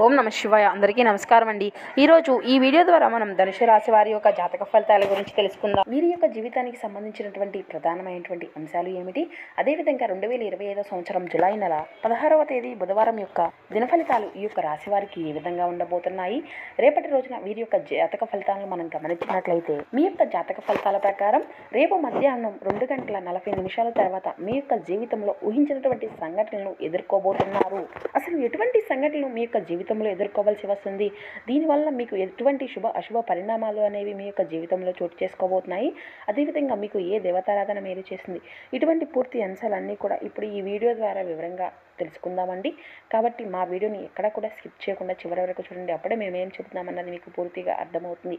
ఓం నమ శివాయ. అందరికీ నమస్కారం అండి. ఈరోజు ఈ వీడియో ద్వారా మనం ధనుసు రాశి వారి యొక్క జాతక ఫలితాల గురించి తెలుసుకుందాం. వీరి యొక్క జీవితానికి సంబంధించినటువంటి ప్రధానమైనటువంటి అంశాలు ఏమిటి, అదేవిధంగా 2025 సంవత్సరం జులై నెల 16వ తేదీ బుధవారం యొక్క దిన ఫలితాలు ఈ యొక్క రాశి వారికి ఏ విధంగా ఉండబోతున్నాయి. రేపటి రోజున వీరి యొక్క జాతక ఫలితాలను మనం గమనించినట్లయితే మీ యొక్క జాతక ఫలితాల ప్రకారం రేపు మధ్యాహ్నం 2:40 తర్వాత మీ యొక్క జీవితంలో ఊహించినటువంటి సంఘటనలను ఎదుర్కోబోతున్నారు. అసలు ఎటువంటి సంఘటనలు మీ యొక్క జీవితంలో ఎదుర్కోవాల్సి వస్తుంది, దీనివల్ల మీకు ఎటువంటి శుభ అశుభ పరిణామాలు అనేవి మీ యొక్క జీవితంలో చోటు చేసుకోబోతున్నాయి, అదేవిధంగా మీకు ఏ దేవతారాధన మేలు చేస్తుంది, ఇటువంటి పూర్తి అంశాలన్నీ కూడా ఇప్పుడు ఈ వీడియో ద్వారా వివరంగా తెలుసుకుందామండి. కాబట్టి మా వీడియోని ఎక్కడా కూడా స్కిప్ చేయకుండా చివరి వరకు చూడండి. అప్పుడే మేమేం చెప్తున్నామన్నది మీకు పూర్తిగా అర్థమవుతుంది.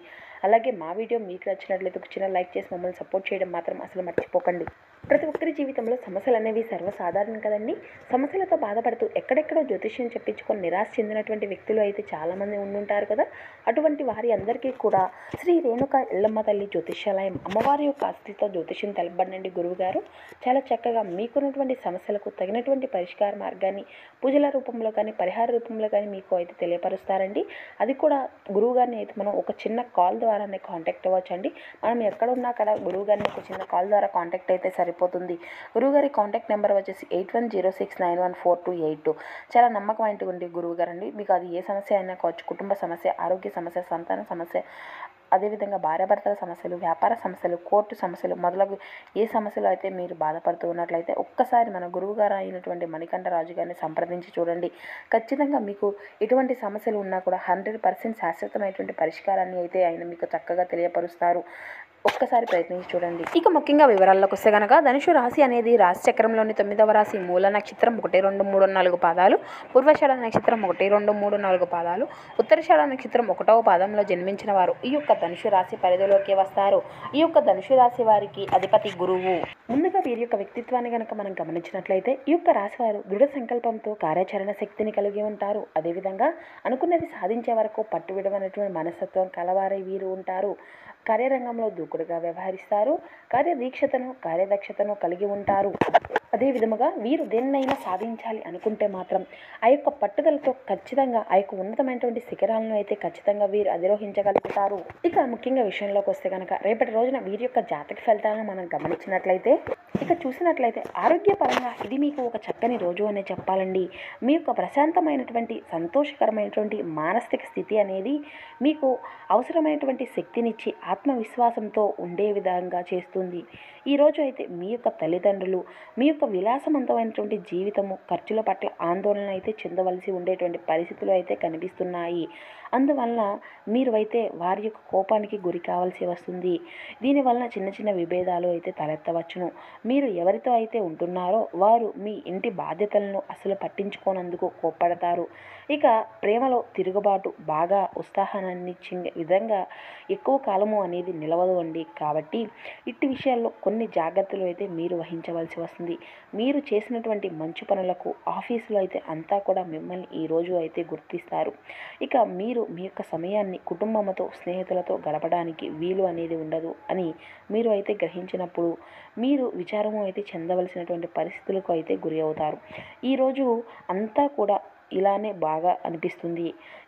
అలాగే మా వీడియో మీకు నచ్చినట్లయితే ఒక చిన్న లైక్ చేసి మమ్మల్ని సపోర్ట్ చేయడం మాత్రం అసలు మర్చిపోకండి. ప్రతి ఒక్కరి జీవితంలో సమస్యలు అనేవి సర్వసాధారణం కదండి. సమస్యలతో బాధపడుతూ ఎక్కడెక్కడో జ్యోతిష్యం చెప్పించుకొని నిరాశ చెందినటువంటి వ్యక్తులు అయితే చాలామంది ఉండుంటారు కదా. అటువంటి వారి అందరికీ కూడా శ్రీ రేణుక ఎల్లమ్మ తల్లి జ్యోతిష్యాలయం అమ్మవారి యొక్క అస్థితో జ్యోతిష్యం తెలపబడండి. గురువు గారు చాలా చక్కగా మీకున్నటువంటి సమస్యలకు తగినటువంటి పరిష్కార మార్గాన్ని పూజల రూపంలో కానీ పరిహార రూపంలో కానీ మీకు అయితే తెలియపరుస్తారండి. అది కూడా గురువు గారిని అయితే మనం ఒక చిన్న కాల్ ద్వారానే కాంటాక్ట్ అవ్వచ్చండి. మనం ఎక్కడ ఉన్నా అక్కడ గురువు గారిని ఒక చిన్న కాల్ ద్వారా కాంటాక్ట్ అయితే సరిపోతుంది. గురువుగారి కాంటాక్ట్ నెంబర్ వచ్చేసి 8106914282. చాలా నమ్మకమైనటువంటి గురువు గారు అండి. మీకు అది ఏ సమస్య అయినా కావచ్చు, కుటుంబ సమస్య, ఆరోగ్య సమస్య, సంతాన సమస్య, అదేవిధంగా భార్యాభర్తల సమస్యలు, వ్యాపార సమస్యలు, కోర్టు సమస్యలు మొదలగు ఏ సమస్యలు అయితే మీరు బాధపడుతూ ఉన్నట్లయితే ఒక్కసారి మన గురువుగారు అయినటువంటి మణికంఠరాజు గారిని సంప్రదించి చూడండి. ఖచ్చితంగా మీకు ఎటువంటి సమస్యలు ఉన్నా కూడా 100% శాశ్వతమైనటువంటి పరిష్కారాన్ని అయితే ఆయన మీకు చక్కగా తెలియపరుస్తారు. ఒక్కసారి ప్రయత్నించి చూడండి. ఇక ముఖ్యంగా వివరాల్లోకి వస్తే కనుక ధనుసు రాశి అనేది రాశి చక్రంలోని 9వ రాశి. మూల నక్షత్రం 1, 2, 3, 4 పాదాలు, పూర్వషాఢ నక్షత్రం 1, 2, 3, 4 పాదాలు, ఉత్తరషాఢ నక్షత్రం 1వ పాదంలో జన్మించిన వారు ఈ యొక్క ధనుసు రాశి పరిధిలోకి వస్తారు. ఈ యొక్క ధనుసు రాశి వారికి అధిపతి గురువు. ముందుగా వీరి యొక్క వ్యక్తిత్వాన్ని కనుక మనం గమనించినట్లయితే ఈ యొక్క రాశి వారు దృఢ సంకల్పంతో కార్యాచరణ శక్తిని కలిగి ఉంటారు. అదేవిధంగా అనుకున్నది సాధించే వరకు పట్టు విడవనటువంటి మనస్తత్వం కలవారై వీరు ఉంటారు. కార్యరంగంలో దూకుడుగా వ్యవహరిస్తారు. కార్యదీక్షతను కార్యదక్షతను కలిగి ఉంటారు. అదే విధముగా వీరు దేన్నైనా సాధించాలి అనుకుంటే మాత్రం ఆ యొక్క పట్టుదలతో ఖచ్చితంగా ఆ యొక్క ఉన్నతమైనటువంటి శిఖరాలను అయితే ఖచ్చితంగా వీరు అధిరోహించగలుగుతారు. ఇక ముఖ్యంగా విషయంలోకి వస్తే కనుక రేపటి రోజున వీరి యొక్క జాతక ఫలితాలను మనం గమనించినట్లయితే ఇక చూసినట్లయితే ఆరోగ్యపరంగా ఇది మీకు ఒక చక్కని రోజు అనే చెప్పాలండి. మీ యొక్క ప్రశాంతమైనటువంటి సంతోషకరమైనటువంటి మానసిక స్థితి అనేది మీకు అవసరమైనటువంటి శక్తినిచ్చి ఆత్మవిశ్వాసంతో ఉండే విధంగా చేస్తుంది. ఈరోజు అయితే మీ యొక్క తల్లిదండ్రులు మీ యొక్క విలాసవంతమైనటువంటి జీవితము ఖర్చుల పట్ల ఆందోళన అయితే చెందవలసి ఉండేటువంటి పరిస్థితులు అయితే కనిపిస్తున్నాయి. అందువల్ల మీరు అయితే వారి యొక్క కోపానికి గురి కావాల్సి వస్తుంది. దీనివల్ల చిన్న చిన్న విభేదాలు అయితే తలెత్తవచ్చును. మీరు ఎవరితో అయితే ఉంటున్నారో వారు మీ ఇంటి బాధ్యతలను అసలు పట్టించుకోనందుకు కోప్పడతారు. ఇక ప్రేమలో తిరుగుబాటు బాగా ఉత్సాహాన్ని ఇచ్చే విధంగా ఎక్కువ కాలము అనేది నిలవదు అండి. కాబట్టి ఇట్టి విషయాల్లో కొన్ని జాగ్రత్తలు అయితే మీరు వహించవలసి వస్తుంది. మీరు చేసినటువంటి మంచి పనులకు ఆఫీసులో అయితే అంతా కూడా మిమ్మల్ని ఈరోజు అయితే గుర్తిస్తారు. ఇక మీరు మీ యొక్క సమయాన్ని కుటుంబంతో స్నేహితులతో గడపడానికి వీలు అనేది ఉండదు అని మీరు అయితే గ్రహించినప్పుడు మీరు విచారము అయితే చెందవలసినటువంటి పరిస్థితులకు అయితే గురి అవుతారు. ఈరోజు అంతా కూడా ఇలానే బాగా అనిపిస్తుంది.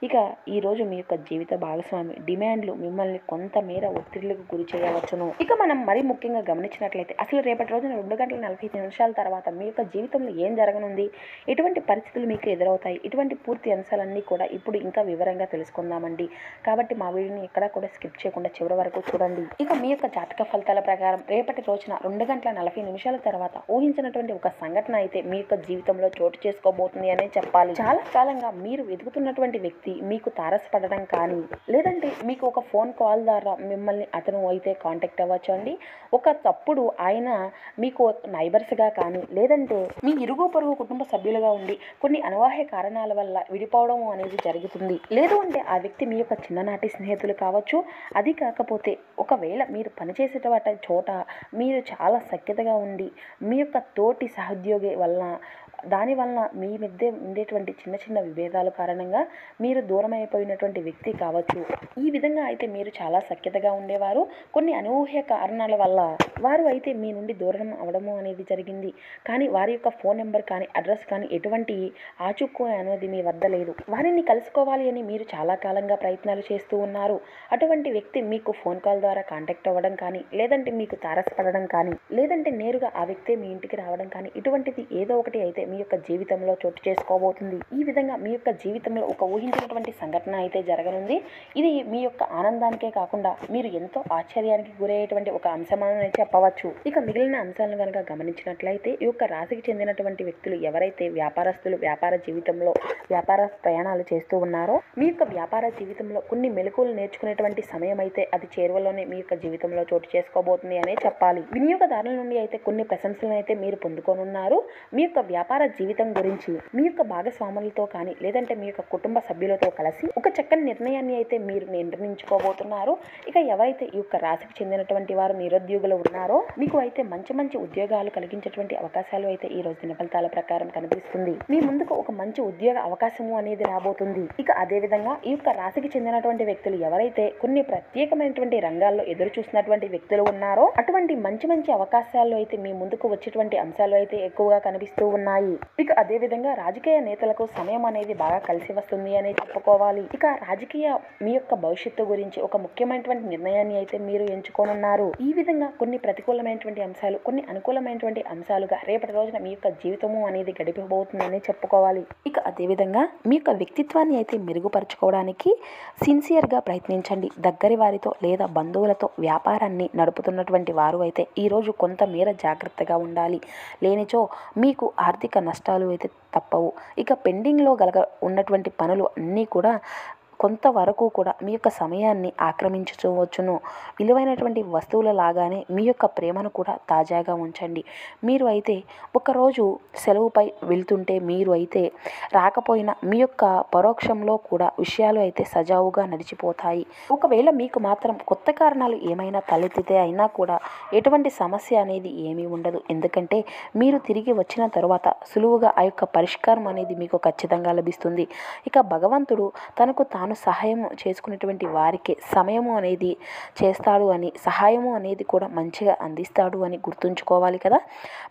ఇక ఈరోజు మీ యొక్క జీవిత భాగస్వామి డిమాండ్లు మిమ్మల్ని కొంతమేర ఒత్తిళ్లకు గురి చేయవచ్చును. ఇక మనం మరీ ముఖ్యంగా గమనించినట్లయితే అసలు రేపటి రోజున 2:45 తర్వాత మీ యొక్క జీవితంలో ఏం జరగనుంది, ఎటువంటి పరిస్థితులు మీకు ఎదురవుతాయి, ఇటువంటి పూర్తి అంశాలన్నీ కూడా ఇప్పుడు ఇంకా వివరంగా తెలుసుకుందామండి. కాబట్టి మా వీడియోని ఎక్కడా కూడా స్కిప్ చేయకుండా చివరి వరకు చూడండి. ఇక మీ యొక్క జాతక ఫలితాల ప్రకారం రేపటి రోజున 2:40 తర్వాత ఊహించినటువంటి ఒక సంఘటన అయితే మీ యొక్క జీవితంలో చోటు చేసుకోబోతుంది అనే చెప్పాలి. చాలా కాలంగా మీరు వెతుకుతున్నటువంటి వ్యక్తి మీకు తారసపడడం కానీ లేదంటే మీకు ఒక ఫోన్ కాల్ ద్వారా మిమ్మల్ని అతను అయితే కాంటాక్ట్ అవ్వచ్చు అండి. ఒక తప్పుడు ఆయన మీకు నైబర్స్గా కానీ లేదంటే మీ ఇరుగు పొరుగు కుటుంబ సభ్యులుగా ఉండి కొన్ని అనివార్య కారణాల వల్ల విడిపోవడం అనేది జరుగుతుంది. లేదు అంటే ఆ వ్యక్తి మీ యొక్క చిన్ననాటి స్నేహితులు కావచ్చు. అది కాకపోతే ఒకవేళ మీరు పనిచేసేట చోట మీరు చాలా సఖ్యతగా ఉండి మీ యొక్క తోటి సహోద్యోగి వలన దానివలన మీ మధ్య ఉండేటువంటి చిన్న చిన్న విభేదాల కారణంగా మీరు దూరం అయిపోయినటువంటి వ్యక్తి కావచ్చు. ఈ విధంగా అయితే మీరు చాలా సఖ్యతగా ఉండేవారు. కొన్ని అనూహ్య కారణాల వల్ల వారు అయితే మీ నుండి దూరం అవడము అనేది జరిగింది. కానీ వారి యొక్క ఫోన్ నెంబర్ కానీ అడ్రస్ కానీ ఎటువంటి ఆచూకీ అనేది మీ వద్ద లేదు. వారిని కలుసుకోవాలి అని మీరు చాలా కాలంగా ప్రయత్నాలు చేస్తూ ఉన్నారు. అటువంటి వ్యక్తి మీకు ఫోన్ కాల్ ద్వారా కాంటాక్ట్ అవ్వడం కానీ, లేదంటే మీకు తారసపడడం కానీ, లేదంటే నేరుగా ఆ వ్యక్తి మీ ఇంటికి రావడం కానీ, ఇటువంటిది ఏదో ఒకటి అయితే మీ యొక్క జీవితంలో చోటు చేసుకోబోతుంది. ఈ విధంగా మీ యొక్క జీవితంలో ఒక ఊహించినటువంటి సంఘటన అయితే జరగనుంది. ఇది మీ యొక్క ఆనందానికే కాకుండా మీరు ఎంతో ఆశ్చర్యానికి గురయ్యేటువంటి ఒక అంశమని చెప్పవచ్చు. ఇక మిగిలిన అంశాలను కనుక గమనించినట్లయితే ఈ యొక్క రాశికి చెందినటువంటి వ్యక్తులు ఎవరైతే వ్యాపారస్తులు వ్యాపార జీవితంలో వ్యాపార ప్రయాణాలు చేస్తూ ఉన్నారో, మీ యొక్క వ్యాపార జీవితంలో కొన్ని మెలకువలు నేర్చుకునేటువంటి సమయం అయితే అది చేరువలోనే మీ యొక్క జీవితంలో చోటు చేసుకోబోతుంది అనే చెప్పాలి. వినియోగదారుల నుండి అయితే కొన్ని ప్రశంసలను అయితే మీరు పొందుకోనున్నారు. మీ యొక్క వ్యాపార జీవితం గురించి మీ యొక్క భాగస్వాములతో కానీ, లేదంటే మీ యొక్క కుటుంబ సభ్యులతో కలిసి ఒక చక్కని నిర్ణయాన్ని అయితే మీరు నిర్ణయించుకోబోతున్నారు. ఇక ఎవరైతే ఈ యొక్క రాశికి చెందినటువంటి వారు నిరుద్యోగులు ఉన్నారో, మీకు అయితే మంచి మంచి ఉద్యోగాలు కలిగించేటువంటి అవకాశాలు అయితే ఈ రోజు దిన ఫలితాల ప్రకారం కనిపిస్తుంది. మీ ముందుకు ఒక మంచి ఉద్యోగ అవకాశము అనేది రాబోతుంది. ఇక అదే విధంగా ఈ యొక్క రాశికి చెందినటువంటి వ్యక్తులు ఎవరైతే కొన్ని ప్రత్యేకమైనటువంటి రంగాల్లో ఎదురు చూసినటువంటి వ్యక్తులు ఉన్నారో, అటువంటి మంచి మంచి అవకాశాలు అయితే మీ ముందుకు వచ్చేటువంటి అంశాలు అయితే ఎక్కువగా కనిపిస్తూ ఉన్నాయి. ఇక అదే విధంగా రాజకీయ నేతలకు సమయం అనేది బాగా కలిసి వస్తుంది అని చెప్పుకోవాలి. ఇక రాజకీయ మీ యొక్క భవిష్యత్తు గురించి ఒక ముఖ్యమైనటువంటి నిర్ణయాన్ని అయితే మీరు ఎంచుకోనున్నారు. ఈ విధంగా కొన్ని ప్రతికూలమైనటువంటి అంశాలు, కొన్ని అనుకూలమైనటువంటి అంశాలుగా రేపటి రోజున మీ యొక్క జీవితము అనేది గడిపిపోతుందని చెప్పుకోవాలి. ఇక అదే విధంగా మీ యొక్క వ్యక్తిత్వాన్ని అయితే మెరుగుపరచుకోవడానికి సిన్సియర్గా ప్రయత్నించండి. దగ్గరి వారితో లేదా బంధువులతో వ్యాపారాన్ని నడుపుతున్నటువంటి వారు అయితే ఈరోజు కొంతమేర జాగ్రత్తగా ఉండాలి. లేనిచో మీకు ఆర్థిక నష్టాలు అయితే తప్పవు. ఇక పెండింగ్లో ఉన్నటువంటి పనులు అన్నీ కూడా కొంతవరకు కూడా మీ యొక్క సమయాన్ని ఆక్రమించవచ్చును. విలువైనటువంటి వస్తువుల లాగానే మీ యొక్క ప్రేమను కూడా తాజాగా ఉంచండి. మీరు అయితే ఒకరోజు సెలవుపై వెళ్తుంటే మీరు అయితే రాకపోయినా మీ యొక్క పరోక్షంలో కూడా విషయాలు అయితే సజావుగా నడిచిపోతాయి. ఒకవేళ మీకు మాత్రం కొత్త కారణాలు ఏమైనా తలెత్తితే అయినా కూడా ఎటువంటి సమస్య అనేది ఏమీ ఉండదు. ఎందుకంటే మీరు తిరిగి వచ్చిన తర్వాత సులువుగా ఆ యొక్క పరిష్కారం అనేది మీకు ఖచ్చితంగా లభిస్తుంది. ఇక భగవంతుడు తనకు తాను సహాయం చేసుకునేటువంటి వారికి సమయము అనేది చేస్తాడు అని, సహాయము అనేది కూడా మంచిగా అందిస్తాడు అని గుర్తుంచుకోవాలి కదా.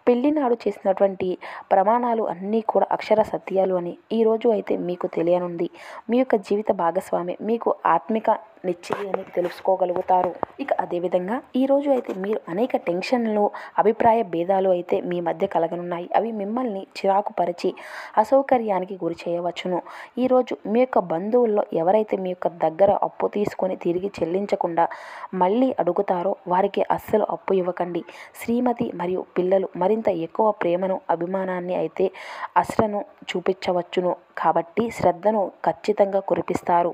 పెళ్లి నాడు చేసినటువంటి ప్రమాణాలు అన్నీ కూడా అక్షర సత్యాలు అని ఈరోజు అయితే మీకు తెలియనుంది. మీ యొక్క జీవిత భాగస్వామి మీకు ఆత్మిక నిశ్చయి అని తెలుసుకోగలుగుతారు. ఇక అదేవిధంగా ఈరోజు అయితే మీరు అనేక టెన్షన్లు, అభిప్రాయ భేదాలు అయితే మీ మధ్య కలగనున్నాయి. అవి మిమ్మల్ని చిరాకు పరిచి అసౌకర్యానికి గురి చేయవచ్చును. ఈరోజు మీ యొక్క బంధువుల్లో ఎవరైతే మీ యొక్క దగ్గర అప్పు తీసుకొని తిరిగి చెల్లించకుండా మళ్ళీ అడుగుతారో వారికి అస్సలు అప్పు ఇవ్వకండి. శ్రీమతి మరియు పిల్లలు మరింత ఎక్కువ ప్రేమను, అభిమానాన్ని అయితే అశ్రను చూపించవచ్చును. కాబట్టి శ్రద్ధను ఖచ్చితంగా కురిపిస్తారు.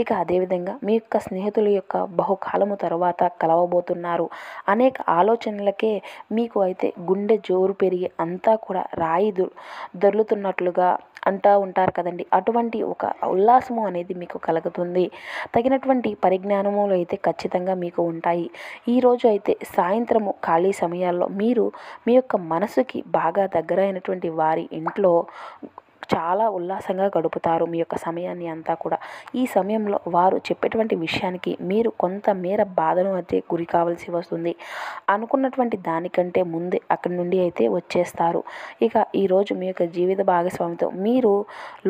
ఇక అదేవిధంగా మీ యొక్క స్నేహితుల యొక్క బహుకాలము తర్వాత కలవబోతున్నారు. అనేక ఆలోచనలకే మీకు అయితే గుండె జోరు పెరిగి అంతా కూడా రాయి దొర్లుతున్నట్లుగా అంటూ ఉంటారు కదండి. అటువంటి ఒక ఉల్లాసము అనేది మీకు కలుగుతుంది. తగినటువంటి పరిజ్ఞానములు అయితే ఖచ్చితంగా మీకు ఉంటాయి. ఈరోజు అయితే సాయంత్రము ఖాళీ సమయాల్లో మీరు మీ యొక్క మనసుకి బాగా దగ్గరైనటువంటి వారి ఇంట్లో చాలా ఉల్లాసంగా గడుపుతారు మీ యొక్క సమయాన్ని అంతా కూడా. ఈ సమయంలో వారు చెప్పేటువంటి విషయానికి మీరు కొంతమేర బాధను అయితే గురి కావాల్సి వస్తుంది. అనుకున్నటువంటి దానికంటే ముందే అక్కడి నుండి అయితే వచ్చేస్తారు. ఇక ఈరోజు మీ యొక్క జీవిత భాగస్వామితో మీరు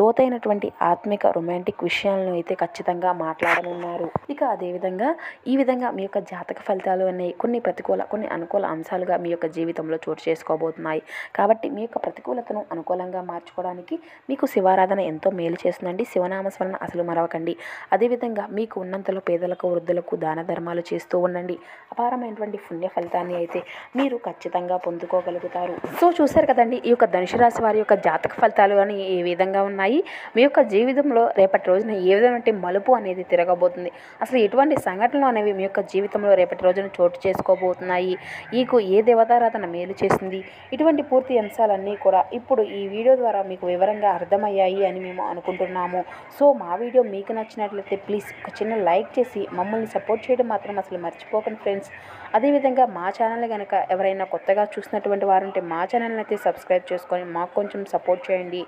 లోతైనటువంటి ఆత్మిక రొమాంటిక్ విషయాలను అయితే ఖచ్చితంగా మాట్లాడనున్నారు. ఇక అదేవిధంగా ఈ విధంగా మీ యొక్క జాతక ఫలితాలు అనేవి కొన్ని ప్రతికూల, కొన్ని అనుకూల అంశాలుగా మీ యొక్క జీవితంలో చోటు చేసుకోబోతున్నాయి. కాబట్టి మీ యొక్క ప్రతికూలతను అనుకూలంగా మార్చుకోవడానికి మీకు శివారాధన ఎంతో మేలు చేస్తుందండి. శివనామస్మరణ అసలు మరవకండి. అదేవిధంగా మీకు ఉన్నంతలో పేదలకు, వృద్ధులకు దాన ధర్మాలు చేస్తూ ఉండండి. అపారమైనటువంటి పుణ్య ఫలితాన్ని అయితే మీరు ఖచ్చితంగా పొందుకోగలుగుతారు. సో చూశారు కదండి ఈ యొక్క ధనుసు రాశి వారి యొక్క జాతక ఫలితాలు అని ఏ విధంగా ఉన్నాయి. మీ యొక్క జీవితంలో రేపటి రోజున ఏ విధమైన మలుపు అనేది తిరగబోతుంది, అసలు ఎటువంటి సంఘటనలు అనేవి మీ యొక్క జీవితంలో రేపటి రోజున చోటు చేసుకోబోతున్నాయి, మీకు ఏ దేవతారాధన మేలు చేసింది, ఇటువంటి పూర్తి అంశాలన్నీ కూడా ఇప్పుడు ఈ వీడియో ద్వారా మీకు వివరంగా స్పష్టంగా అర్థమయ్యాయి అని మేము అనుకుంటున్నాము. సో మా వీడియో మీకు నచ్చినట్లయితే ప్లీజ్ ఒక చిన్న లైక్ చేసి మమ్మల్ని సపోర్ట్ చేయడం మాత్రం అసలు మర్చిపోకండి ఫ్రెండ్స్. అదేవిధంగా మా ఛానల్ కనుక ఎవరైనా కొత్తగా చూసినటువంటి వారుంటే మా ఛానల్ని అయితే సబ్స్క్రైబ్ చేసుకొని మాకు కొంచెం సపోర్ట్ చేయండి.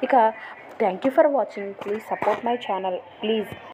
ఇక thank you for watching. Please support my channel please.